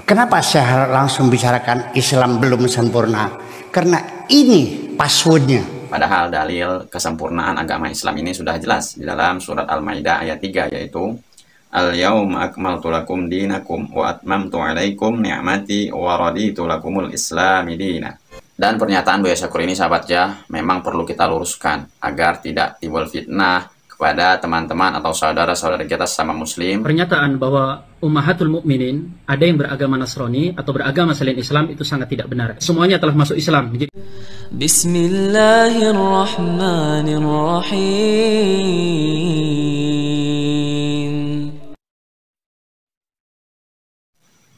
Kenapa saya langsung bicarakan Islam belum sempurna? Karena ini passwordnya. Padahal dalil kesempurnaan agama Islam ini sudah jelas di dalam surat Al-Maidah ayat 3, yaitu Al-yawma akmaltu lakum dinakum wa atmamtu alaikum ni'mati wa raditu lakumul islami dina. Dan pernyataan Buya Syakur ini, sahabat ya, memang perlu kita luruskan agar tidak timbul fitnah kepada teman-teman atau saudara-saudara kita sesama muslim. Pernyataan bahwa Ummahatul Mukminin ada yang beragama Nasrani atau beragama selain Islam itu sangat tidak benar. Semuanya telah masuk Islam.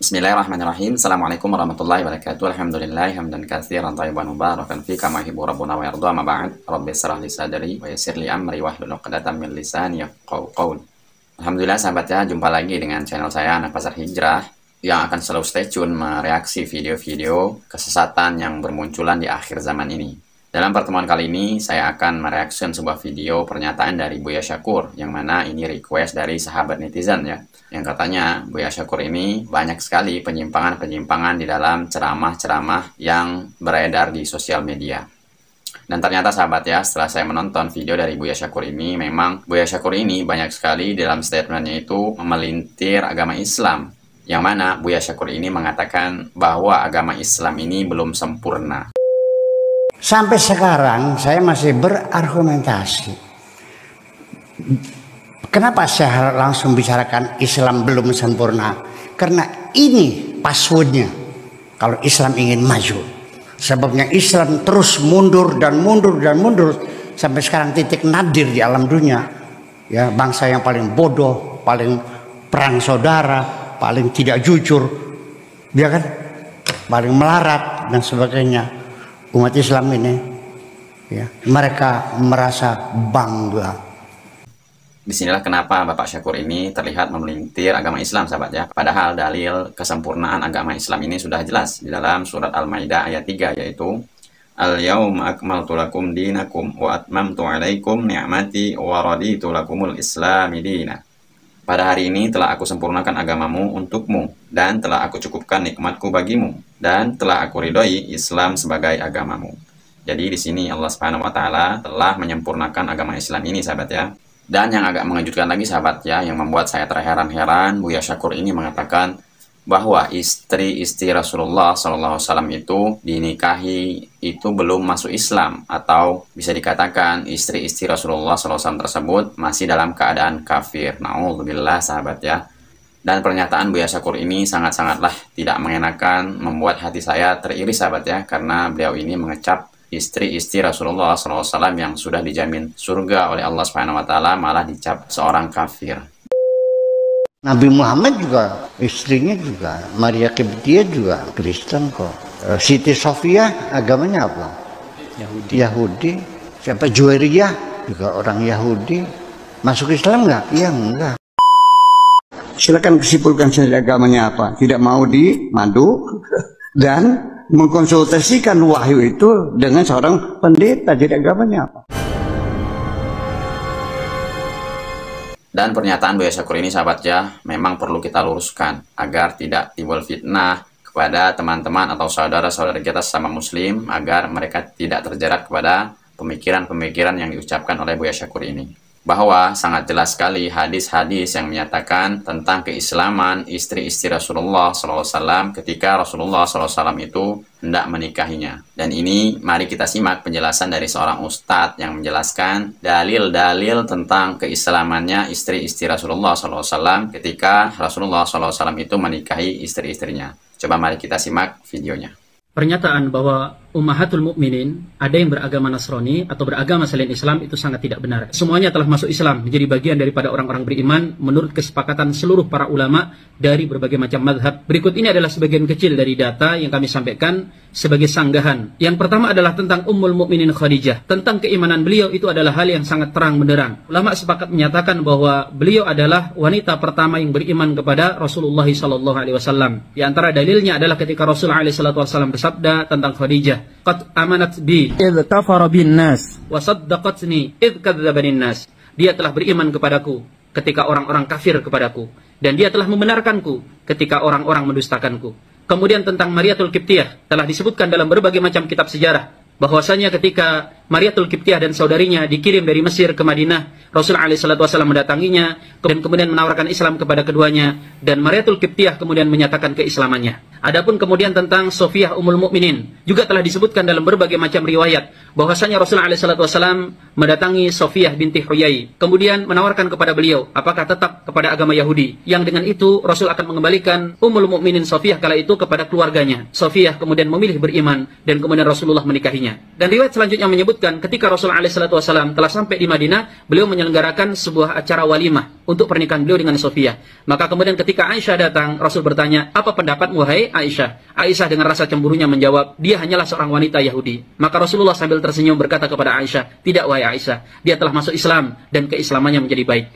Bismillahirrahmanirrahim. Assalamualaikum warahmatullahi wabarakatuh. Alhamdulillah hamdan katsiran thayyiban mubarakan fi kama yuhibbu rabbuna wa yarda. Ma ba'd. Rabbi shrah li sadri wa yassir li amri wahlul 'uqdatam min lisani yafqahu qawli. Alhamdulillah sahabat ya, jumpa lagi dengan channel saya Anak Pasar Hijrah yang akan selalu stay tune mereaksi video-video kesesatan yang bermunculan di akhir zaman ini. Dalam pertemuan kali ini saya akan mereaksi sebuah video pernyataan dari Buya Syakur, yang mana ini request dari sahabat netizen ya, yang katanya Buya Syakur ini banyak sekali penyimpangan-penyimpangan di dalam ceramah-ceramah yang beredar di sosial media. Dan ternyata sahabat ya, setelah saya menonton video dari Buya Syakur ini, memang Buya Syakur ini banyak sekali dalam statementnya itu memelintir agama Islam, yang mana Buya Syakur ini mengatakan bahwa agama Islam ini belum sempurna. Sampai sekarang saya masih berargumentasi. Kenapa saya langsung bicarakan Islam belum sempurna? Karena ini passwordnya kalau Islam ingin maju. Sebabnya Islam terus mundur dan mundur dan mundur sampai sekarang titik nadir di alam dunia. Ya, bangsa yang paling bodoh, paling perang saudara, paling tidak jujur, ya kan? Paling melarat dan sebagainya. Umat Islam ini, ya, mereka merasa bangga. Disinilah kenapa Bapak Syakur ini terlihat memelintir agama Islam, sahabat ya. Padahal dalil kesempurnaan agama Islam ini sudah jelas di dalam surat Al-Maidah ayat 3, yaitu Al-yawma akmaltu lakum dinakum wa atmamtu alaikum ni'mati wa raditu lakumul islami dina. Pada hari ini telah aku sempurnakan agamamu untukmu, dan telah aku cukupkan nikmatku bagimu, dan telah aku ridhoi Islam sebagai agamamu. Jadi di sini Allah Subhanahu wa taala telah menyempurnakan agama Islam ini, sahabat ya. Dan yang agak mengejutkan lagi sahabat ya, yang membuat saya terheran-heran, Buya Syakur ini mengatakan bahwa istri-istri Rasulullah SAW itu dinikahi itu belum masuk Islam, atau bisa dikatakan istri-istri Rasulullah SAW tersebut masih dalam keadaan kafir. Na'udzubillah sahabat ya. Dan pernyataan Buya Syakur ini sangat-sangatlah tidak mengenakan, membuat hati saya teriris sahabat ya, karena beliau ini mengecap istri-istri Rasulullah SAW yang sudah dijamin surga oleh Allah Subhanahu wa taala malah dicap seorang kafir. Nabi Muhammad juga, istrinya juga, Maria Qibtiyah juga Kristen kok. Siti Sofia agamanya apa? Yahudi. Siapa Juwairiyah juga orang Yahudi. Masuk Islam nggak? Iya enggak. Silakan kesimpulkan saja agamanya apa. Tidak mau dimadu dan mengkonsultasikan wahyu itu dengan seorang pendeta. Jadi agamanya apa? Dan pernyataan Buya Syakur ini sahabat ya, memang perlu kita luruskan agar tidak timbul fitnah kepada teman-teman atau saudara-saudara kita sesama muslim, agar mereka tidak terjerat kepada pemikiran-pemikiran yang diucapkan oleh Buya Syakur ini. Bahwa sangat jelas sekali hadis-hadis yang menyatakan tentang keislaman istri-istri Rasulullah SAW ketika Rasulullah SAW itu hendak menikahinya. Dan ini mari kita simak penjelasan dari seorang ustadz yang menjelaskan dalil-dalil tentang keislamannya istri-istri Rasulullah SAW ketika Rasulullah SAW itu menikahi istri-istrinya. Coba mari kita simak videonya. Pernyataan bahwa Ummahatul Mukminin ada yang beragama Nasrani atau beragama selain Islam itu sangat tidak benar. Semuanya telah masuk Islam, menjadi bagian daripada orang-orang beriman menurut kesepakatan seluruh para ulama dari berbagai macam mazhab. Berikut ini adalah sebagian kecil dari data yang kami sampaikan sebagai sanggahan. Yang pertama adalah tentang Ummul Mukminin Khadijah. Tentang keimanan beliau itu adalah hal yang sangat terang benderang. Ulama sepakat menyatakan bahwa beliau adalah wanita pertama yang beriman kepada Rasulullah SAW. Di antara dalilnya adalah ketika Rasulullah SAW bersabda tentang Khadijah, "Qad amanat bi idh kafara bin nas wa saddaqatni idh kadzabanin nas." Dia telah beriman kepadaku ketika orang-orang kafir kepadaku, dan dia telah membenarkanku ketika orang-orang mendustakanku. Kemudian tentang Mariatul Qibtiyah telah disebutkan dalam berbagai macam kitab sejarah bahwasanya ketika Mariatul Qibtiyah dan saudarinya dikirim dari Mesir ke Madinah, Rasul SAW mendatanginya dan kemudian menawarkan Islam kepada keduanya, dan Mariatul Qibtiyah kemudian menyatakan keislamannya. Adapun kemudian tentang Sofiyah Ummul Mukminin juga telah disebutkan dalam berbagai macam riwayat bahwasanya Rasul SAW mendatangi Sofiyah binti Huyai, kemudian menawarkan kepada beliau apakah tetap kepada agama Yahudi, yang dengan itu Rasul akan mengembalikan Ummul Mukminin Sofiyah kala itu kepada keluarganya. Sofiyah kemudian memilih beriman dan kemudian Rasulullah menikahinya. Dan riwayat selanjutnya menyebutkan ketika Rasulullah SAW telah sampai di Madinah, beliau menyelenggarakan sebuah acara walimah untuk pernikahan beliau dengan Sofiyah. Maka kemudian ketika Aisyah datang, Rasul bertanya, apa pendapatmu hai Aisyah? Aisyah dengan rasa cemburunya menjawab, dia hanyalah seorang wanita Yahudi. Maka Rasulullah sambil tersenyum berkata kepada Aisyah, tidak wahai Aisyah, dia telah masuk Islam dan keislamannya menjadi baik.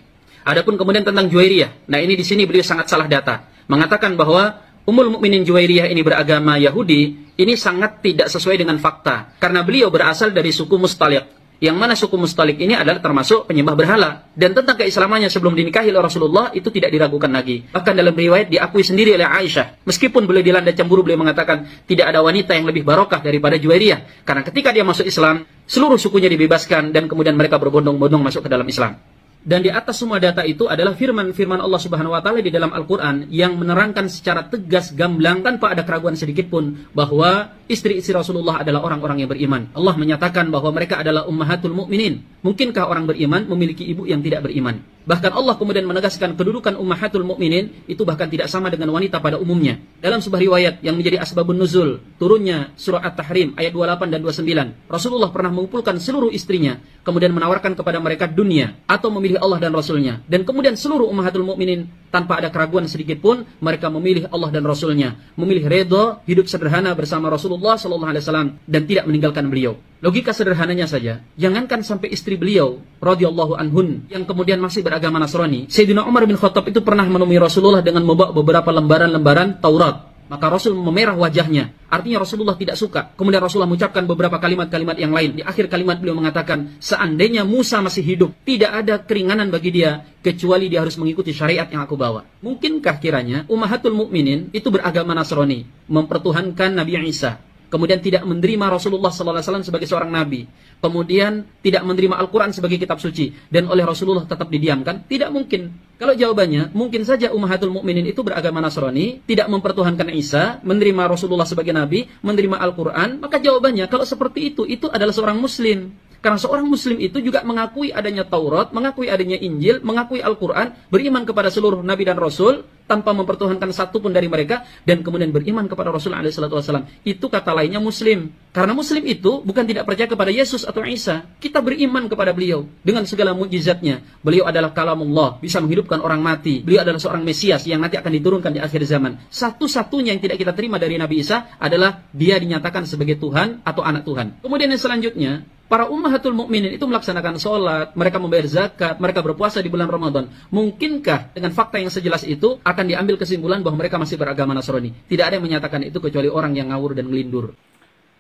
Adapun kemudian tentang Juwairiyah, nah ini di sini beliau sangat salah data, mengatakan bahwa Ummul Mukminin Juwairiyah ini beragama Yahudi, ini sangat tidak sesuai dengan fakta. Karena beliau berasal dari suku Mustalik, yang mana suku Mustalik ini adalah termasuk penyembah berhala. Dan tentang keislamannya sebelum dinikahi oleh Rasulullah, itu tidak diragukan lagi. Bahkan dalam riwayat diakui sendiri oleh Aisyah. Meskipun beliau dilanda cemburu, beliau mengatakan, tidak ada wanita yang lebih barokah daripada Juwairiyah. Karena ketika dia masuk Islam, seluruh sukunya dibebaskan, dan kemudian mereka berbondong-bondong masuk ke dalam Islam. Dan di atas semua data itu adalah firman-firman Allah Subhanahu wa taala di dalam Al-Qur'an yang menerangkan secara tegas gamblang tanpa ada keraguan sedikit pun bahwa istri-istri Rasulullah adalah orang-orang yang beriman. Allah menyatakan bahwa mereka adalah ummahatul mukminin. Mungkinkah orang beriman memiliki ibu yang tidak beriman? Bahkan Allah kemudian menegaskan kedudukan ummahatul mukminin itu bahkan tidak sama dengan wanita pada umumnya. Dalam sebuah riwayat yang menjadi asbabun nuzul turunnya surah At-Tahrim ayat 28 dan 29, Rasulullah pernah mengumpulkan seluruh istrinya, kemudian menawarkan kepada mereka dunia atau memilih Allah dan Rasulnya. Dan kemudian seluruh ummahatul mukminin tanpa ada keraguan sedikit pun mereka memilih Allah dan Rasulnya, memilih redha hidup sederhana bersama Rasulullah SAW dan tidak meninggalkan beliau. Logika sederhananya saja, jangankan sampai istri beliau radhiyallahu anhun yang kemudian masih beragama Nasrani, Sayyidina Umar bin Khattab itu pernah menemui Rasulullah dengan membawa beberapa lembaran-lembaran Taurat. Maka Rasul memerah wajahnya, artinya Rasulullah tidak suka. Kemudian Rasulullah mengucapkan beberapa kalimat-kalimat yang lain. Di akhir kalimat beliau mengatakan, seandainya Musa masih hidup, tidak ada keringanan bagi dia kecuali dia harus mengikuti syariat yang aku bawa. Mungkinkah kiranya ummahatul mukminin itu beragama Nasrani, mempertuhankan Nabi Isa, kemudian tidak menerima Rasulullah SAW sebagai seorang nabi, kemudian tidak menerima Al-Quran sebagai kitab suci, dan oleh Rasulullah tetap didiamkan? Tidak mungkin. Kalau jawabannya, mungkin saja ummahatul mukminin itu beragama Nasrani, tidak mempertuhankan Isa, menerima Rasulullah sebagai nabi, menerima Al-Quran, maka jawabannya, kalau seperti itu adalah seorang muslim. Karena seorang muslim itu juga mengakui adanya Taurat, mengakui adanya Injil, mengakui Al-Quran, beriman kepada seluruh nabi dan rasul, tanpa mempertuhankan satu pun dari mereka, dan kemudian beriman kepada Rasulullah SAW. Itu kata lainnya muslim. Karena muslim itu bukan tidak percaya kepada Yesus atau Isa. Kita beriman kepada beliau dengan segala mukjizatnya. Beliau adalah kalamullah, bisa menghidupkan orang mati. Beliau adalah seorang Mesias yang nanti akan diturunkan di akhir zaman. Satu-satunya yang tidak kita terima dari Nabi Isa adalah dia dinyatakan sebagai Tuhan atau anak Tuhan. Kemudian yang selanjutnya, para ummahatul mukminin itu melaksanakan sholat, mereka membayar zakat, mereka berpuasa di bulan Ramadan. Mungkinkah dengan fakta yang sejelas itu akan diambil kesimpulan bahwa mereka masih beragama Nasrani? Tidak ada yang menyatakan itu kecuali orang yang ngawur dan melindur.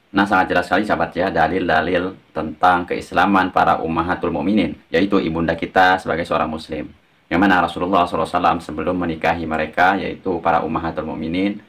Nah, sangat jelas sekali sahabat ya, dalil-dalil tentang keislaman para ummahatul mukminin, yaitu ibunda kita sebagai seorang muslim. Yang mana Rasulullah SAW sebelum menikahi mereka, yaitu para ummahatul mukminin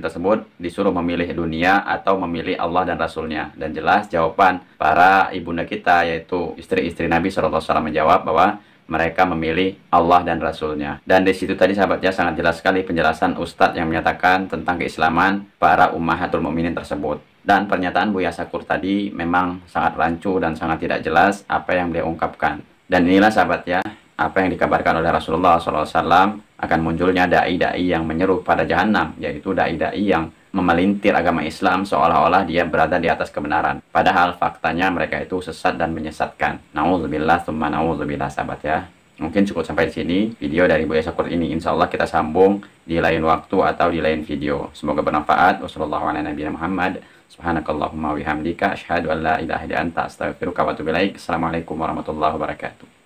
tersebut disuruh memilih dunia atau memilih Allah dan Rasulnya. Dan jelas jawaban para ibunda kita, yaitu istri-istri Nabi SAW menjawab bahwa mereka memilih Allah dan Rasulnya. Dan di situ tadi sahabat ya, sangat jelas sekali penjelasan Ustadz yang menyatakan tentang keislaman para ummahatul mukminin tersebut. Dan pernyataan Buya Syakur tadi memang sangat rancu dan sangat tidak jelas apa yang dia ungkapkan. Dan inilah sahabat ya, apa yang dikabarkan oleh Rasulullah SAW akan munculnya da'i-da'i yang menyeru pada jahanam, yaitu da'i-da'i yang memelintir agama Islam seolah-olah dia berada di atas kebenaran. Padahal faktanya mereka itu sesat dan menyesatkan. Na'udzubillah, tsumma na'udzubillah sahabat ya. Mungkin cukup sampai di sini video dari Buya Syakur ini. Insya Allah kita sambung di lain waktu atau di lain video. Semoga bermanfaat. Wassalamualaikum warahmatullahi wabarakatuh. Subhanakallahumma wa bihamdika asyhadu an la ilaha illa anta astaghfiruka wa atubu ilaik. Assalamualaikum warahmatullahi wabarakatuh.